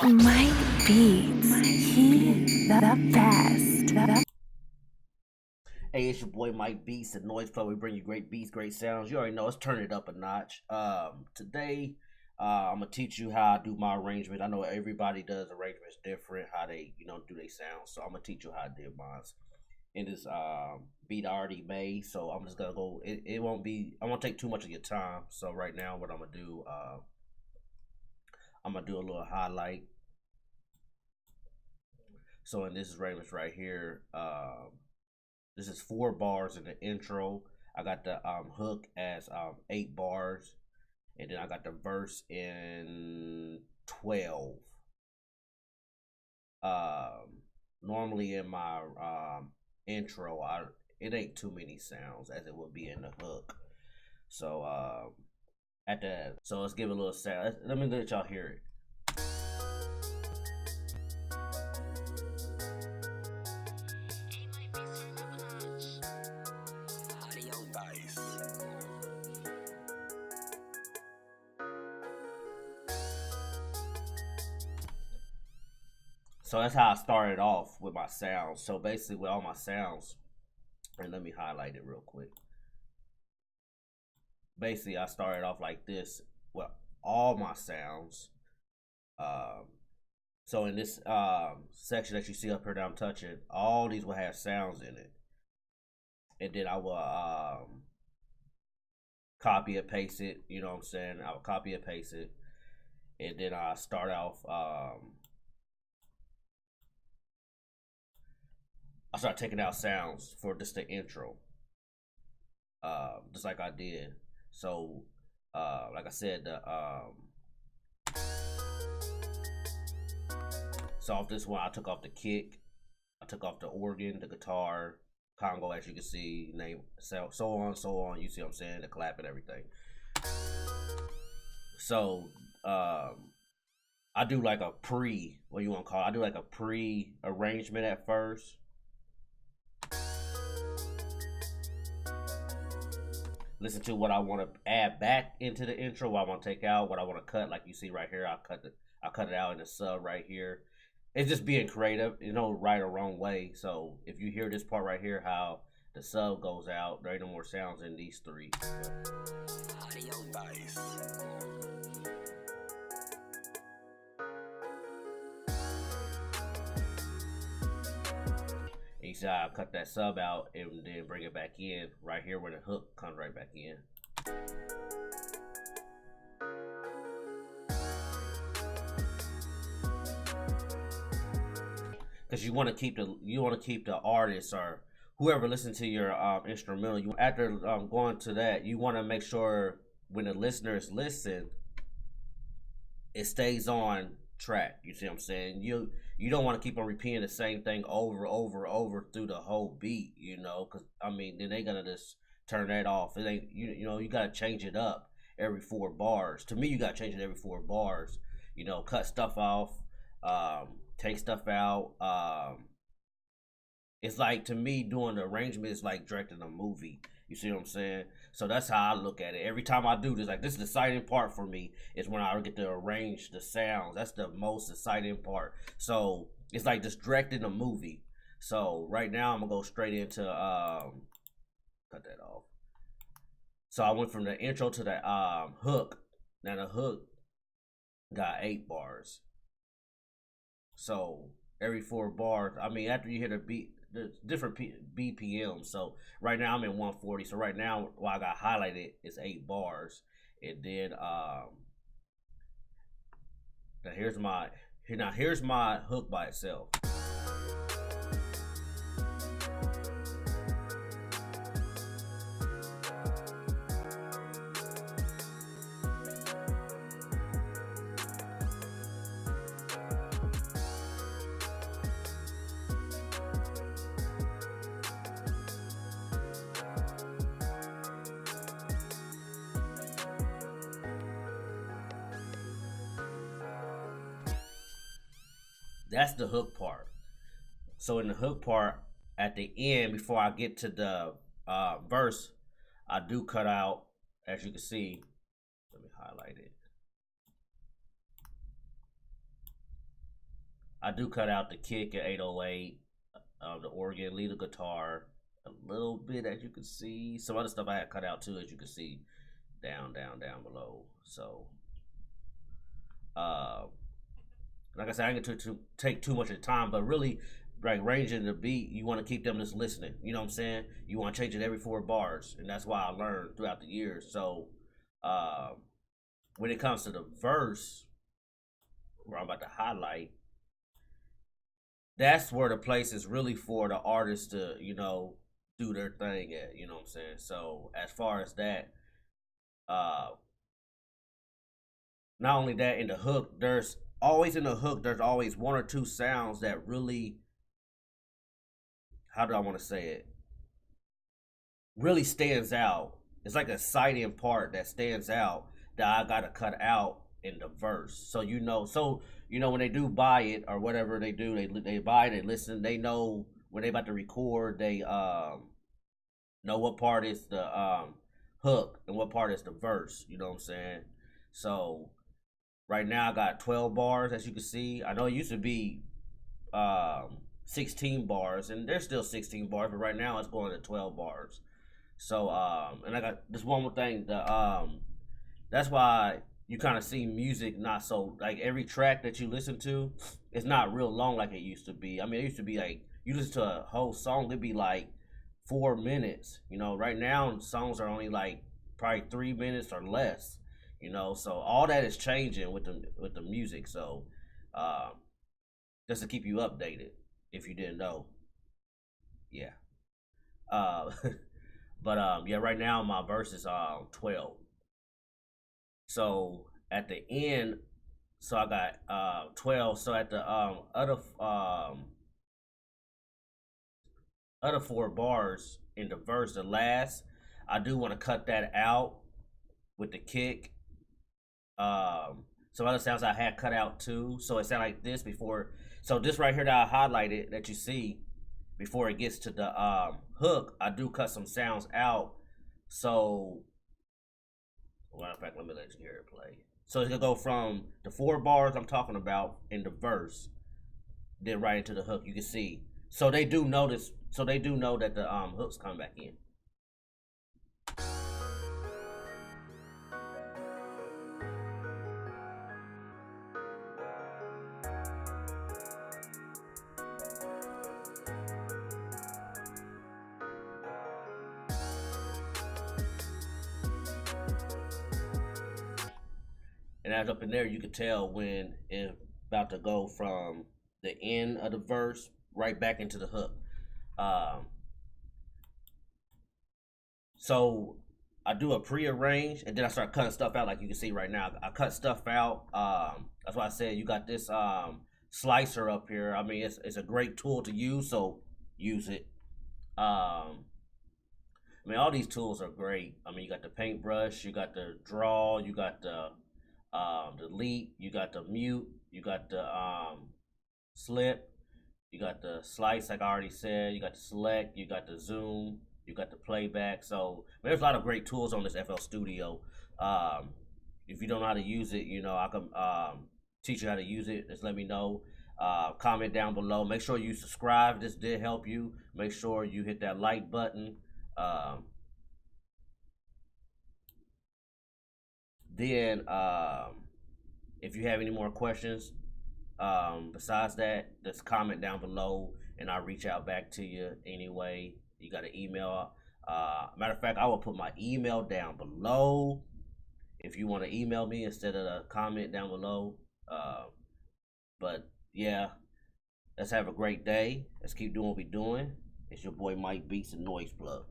MikeBeatz, he the best. Hey, it's your boy MikeBeatz, the Noise Flow. We bring you great beats, great sounds. You already know, let's turn it up a notch. Today, I'm gonna teach you how I do my arrangement. I know everybody does arrangements different, how they, do their sounds. So I'm gonna teach you how I did mine. In this beat I already made, so I'm just gonna go. It won't be. I won't take too much of your time. So right now, what I'm gonna do, I'm gonna do a little highlight. So in this arrangement right here, this is 4 bars in the intro. I got the hook as 8 bars, and then I got the verse in 12. Normally in my intro, it ain't too many sounds as it would be in the hook. So so let's give it a little sound. Let me let y'all hear it. So that's how I started off with my sounds. So basically with all my sounds, and let me highlight it real quick. Basically I started off like this with all my sounds. So in this section that you see up here that I'm touching, all these will have sounds in it. And then I will copy and paste it, you know what I'm saying? I will copy and paste it. And then I start off I start taking out sounds for just the intro, just like I did. So, like I said, so off this one, I took off the kick, I took off the organ, the guitar, congo, as you can see, name, so on. You see what I'm saying? The clap and everything. So, I do like a what you want to call it? I do like a pre-arrangement at first. Listen to what I want to add back into the intro, what I want to take out, what I want to cut. Like you see right here, I cut it out in the sub right here. It's just being creative, right or wrong way. So if you hear this part right here, how the sub goes out, there ain't no more sounds in these 3. Audio dice. You see how I cut that sub out and then bring it back in right here where the hook comes right back in. Because you want to keep the artist or whoever listens to your instrumental. After going to that, you want to make sure when the listeners listen, it stays on track. You see what I'm saying? You don't want to keep on repeating the same thing over through the whole beat, because then they gonna just turn that off. It ain't you gotta change it up every 4 bars. To me, you gotta change it every 4 bars. Cut stuff off, take stuff out. It's like, to me, doing the arrangement is like directing a movie. You see what I'm saying? So that's how I look at it. Every time I do this, like, this is the exciting part for me, is when I get to arrange the sounds. That's the most exciting part. So it's like just directing a movie. So right now I'm gonna go straight into cut that off. So I went from the intro to the hook. Now the hook got 8 bars. So every 4 bars, after you hear the beat, there's different BPM. So right now I'm in 140. So right now, what I got highlighted is 8 bars. And then here's my hook by itself. That's the hook part. So in the hook part, at the end, before I get to the verse, I do cut out, as you can see. Let me highlight it. I do cut out the kick at 808, the organ, lead the guitar a little bit, as you can see. Some other stuff I had cut out too, as you can see, down below. So, uh, like I said, I ain't gonna take too much of the time, but really, like ranging the beat, you want to keep them just listening. You know what I'm saying? You want to change it every 4 bars, and that's why I learned throughout the years. So, when it comes to the verse, where I'm about to highlight, that's where the place is really for the artist to, do their thing at. You know what I'm saying? So, as far as that, uh, not only that, in the hook, there's always one or two sounds that really, how do I want to say it, really stands out. It's like a citing part that stands out that I gotta cut out in the verse. So when they do buy it or whatever they do, they buy it, they listen, they know when they about to record, they know what part is the hook and what part is the verse. You know what I'm saying? So right now I got 12 bars, as you can see. I know it used to be 16 bars, and there's still 16 bars, but right now it's going to 12 bars. So and I got this one more thing. That's why you kind of see music not so, like, every track that you listen to, it's not real long like it used to be. I mean, it used to be like you listen to a whole song, it'd be like 4 minutes. Right now songs are only like probably 3 minutes or less. So all that is changing with the music. So just to keep you updated, if you didn't know, yeah. Uh, but yeah, right now my verse is 12. So at the end, so I got 12. So at the other 4 bars in the verse, the last, I do want to cut that out with the kick. Some other sounds I had cut out too. So it sounded like this before. So this right here that I highlighted, that you see, before it gets to the hook, I do cut some sounds out. So, matter of fact, let me let you hear it play. So it's gonna go from the 4 bars I'm talking about in the verse, then right into the hook. You can see. So they do notice. So they do know that the hooks come back in. And as up in there, you could tell when it's about to go from the end of the verse right back into the hook. So I do a pre-arrange, and then I start cutting stuff out, like you can see right now. I cut stuff out. That's why I said you got this slicer up here. I mean, it's a great tool to use, so use it. I mean, all these tools are great. I mean, you got the paintbrush, you got the draw, you got the delete, you got the mute, you got the slip, you got the slice, like I already said, you got the select, you got the zoom, you got the playback. So there's a lot of great tools on this FL Studio. If you don't know how to use it, I can teach you how to use it. Just let me know. Comment down below. Make sure you subscribe if this did help you. Make sure you hit that like button. Then if you have any more questions besides that, just comment down below and I'll reach out back to you anyway. You got an email. Matter of fact, I will put my email down below if you want to email me instead of a comment down below. But yeah, let's have a great day. Let's keep doing what we're doing. It's your boy Mike Beats, the Noise Plug.